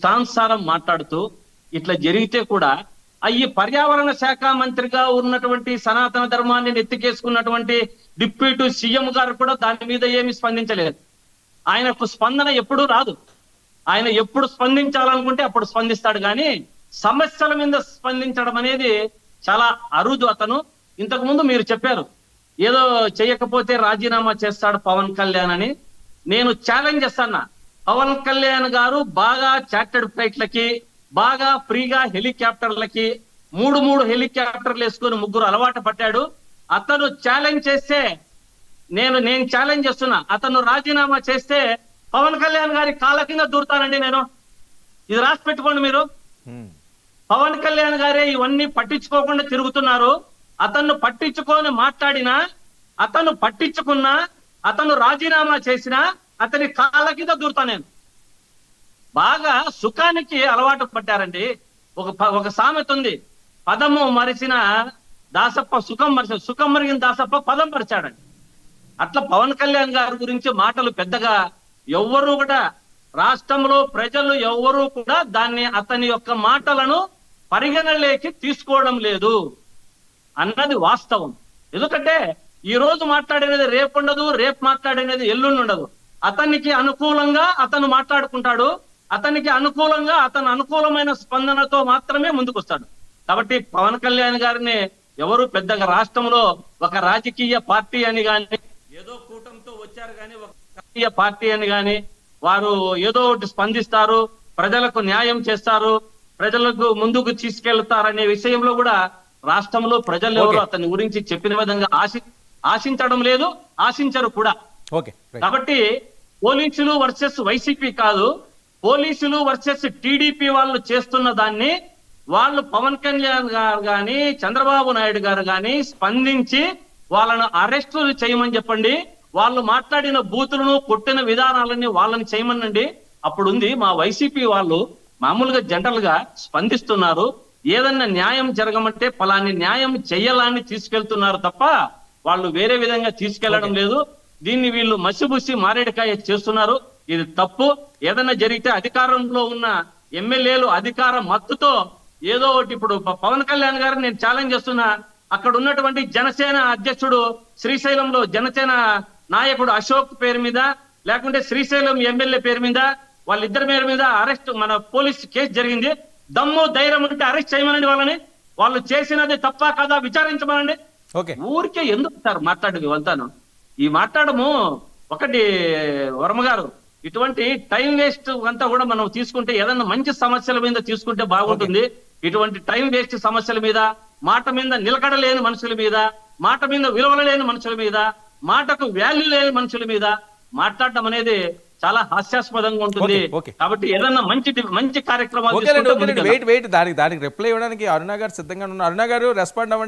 సాంసారం మాట్లాడుతూ ఇట్లా జరిగితే కూడా ఈ పర్యావరణ శాఖ మంత్రిగా ఉన్నటువంటి సనాతన ధర్మాన్ని నెత్తికేసుకున్నటువంటి డిప్యూటీ సీఎం గారు కూడా దాని మీద ఏమి స్పందించలేదు. ఆయనకు స్పందన ఎప్పుడూ రాదు. ఆయన ఎప్పుడు స్పందించాలనుకుంటే అప్పుడు స్పందిస్తాడు, కానీ సమస్యల మీద స్పందించడం అనేది చాలా అరుదు. అతను ఇంతకు ముందు మీరు చెప్పారు ఏదో చేయకపోతే రాజీనామా చేస్తాడు పవన్ కళ్యాణ్ అని. నేను ఛాలెంజ్ చేస్తాను, పవన్ కళ్యాణ్ గారు బాగా చార్టెడ్ ఫ్లైట్లకి, బాగా ఫ్రీగా హెలికాప్టర్లకి, మూడు హెలికాప్టర్లు వేసుకుని ముగ్గురు అలవాటు పట్టాడు. అతను ఛాలెంజ్ చేస్తే నేను ఛాలెంజ్ చేస్తున్నా, అతను రాజీనామా చేస్తే పవన్ కళ్యాణ్ గారి కాళ్ళ కింద దూరుతానండి నేను. ఇది రాసి పెట్టుకోండి మీరు. పవన్ కళ్యాణ్ గారే ఇవన్నీ పట్టించుకోకుండా తిరుగుతున్నారు. అతను పట్టించుకొని మాట్లాడినా, అతను పట్టించుకున్నా, అతను రాజీనామా చేసినా అతని కాళ్ళ కింద దూరుతా నేను. బాగా సుఖానికి అలవాటు పట్టారండి. ఒక సామెత ఉంది, పదము మరిచిన దాసప్ప సుఖం మరిగిన దాసప్ప పదం పరిచాడండి. అట్లా పవన్ కళ్యాణ్ గారి గురించి మాటలు పెద్దగా ఎవ్వరూ కూడా, రాష్ట్రంలో ప్రజలు ఎవ్వరూ కూడా దాన్ని, అతని యొక్క మాటలను పరిగణలోకి తీసుకోవడం లేదు అన్నది వాస్తవం. ఎందుకంటే ఈ రోజు మాట్లాడినది రేపు ఉండదు, రేపు మాట్లాడినది ఎల్లుండి ఉండదు. అతనికి అనుకూలంగా అతను మాట్లాడుకుంటాడు, అతనికి అనుకూలంగా అతను అనుకూలమైన స్పందనతో మాత్రమే ముందుకొస్తాడు. కాబట్టి పవన్ కళ్యాణ్ గారిని ఎవరు పెద్దగా రాష్ట్రంలో ఒక రాజకీయ పార్టీ అని గాని, ఏదో కూటమితో వచ్చారు కానీ ఒక రాజకీయ పార్టీ అని గాని, వారు ఏదో ఒకటి స్పందిస్తారు, ప్రజలకు న్యాయం చేస్తారు, ప్రజలకు ముందుకు తీసుకెళ్తారనే విషయంలో కూడా రాష్ట్రంలో ప్రజలు ఎవరు అతని గురించి చెప్పిన విధంగా ఆశించడం లేదు, ఆశించరు కూడా. కాబట్టి పోలీసులు వర్సెస్ వైసీపీ కాదు, పోలీసులు వర్సెస్ టీడీపీ వాళ్ళు చేస్తున్న దాన్ని వాళ్ళు పవన్ కళ్యాణ్ గారు గాని, చంద్రబాబు నాయుడు గారు గాని స్పందించి వాళ్ళను అరెస్టులు చేయమని చెప్పండి. వాళ్ళు మాట్లాడిన బూతులను, కొట్టిన విధానాలని వాళ్ళని చేయమనండి. అప్పుడుంది. మా వైసీపీ వాళ్ళు మామూలుగా జనరల్ గా స్పందిస్తున్నారు. ఏదన్నా న్యాయం జరగమంటే ఫలాని న్యాయం చెయ్యాలని తీసుకెళ్తున్నారు తప్ప వాళ్ళు వేరే విధంగా తీసుకెళ్లడం లేదు. దీన్ని వీళ్ళు మసిబుసి మారేడుకాయ చేస్తున్నారు. ఇది తప్పు. ఏదన్నా జరిగితే అధికారంలో ఉన్న ఎమ్మెల్యేలు అధికార మత్తుతో ఏదో ఒకటి, ఇప్పుడు పవన్ కళ్యాణ్ గారిని నేను ఛాలెంజ్ చేస్తున్నా, అక్కడ ఉన్నటువంటి జనసేన అధ్యక్షుడు, శ్రీశైలంలో జనసేన నాయకుడు అశోక్ పేరు మీద, లేకుంటే శ్రీశైలం ఎమ్మెల్యే పేరు మీద, వాళ్ళిద్దరి పేరు మీద అరెస్ట్, మన పోలీస్ కేసు జరిగింది. దమ్ము ధైర్యం ఉంటే అరెస్ట్ చేయమనండి వాళ్ళని. వాళ్ళు చేసినది తప్ప కదా విచారించమనండి. ఊరికే ఎందుకు సార్ మాట్లాడదు ఇవంతాను? ఈ మాట్లాడము ఒకటి వర్మ గారు, ఇటువంటి టైం వేస్ట్ అంతా కూడా మనం తీసుకుంటే ఏదన్నా మంచి సమస్యల మీద తీసుకుంటే బాగుంటుంది. ఇటువంటి టైం వేస్ట్ సమస్యల మీద, మాట మీద నిలకడలేని మనుషుల మీద, మాట మీద విలువలు లేని మనుషుల మీద, మాటకు వాల్యూ లేని మనుషుల మీద మాట్లాడటం అనేది చాలా హాస్యాస్పదంగా ఉంటుంది. కాబట్టి ఏదన్నా మంచి కార్యక్రమాలు దానికి రిప్లై ఇవ్వడానికి అరుణ గారు సిద్ధంగా ఉన్నారు. అరుణ గారు రెస్పాండ్ అవ్వండి.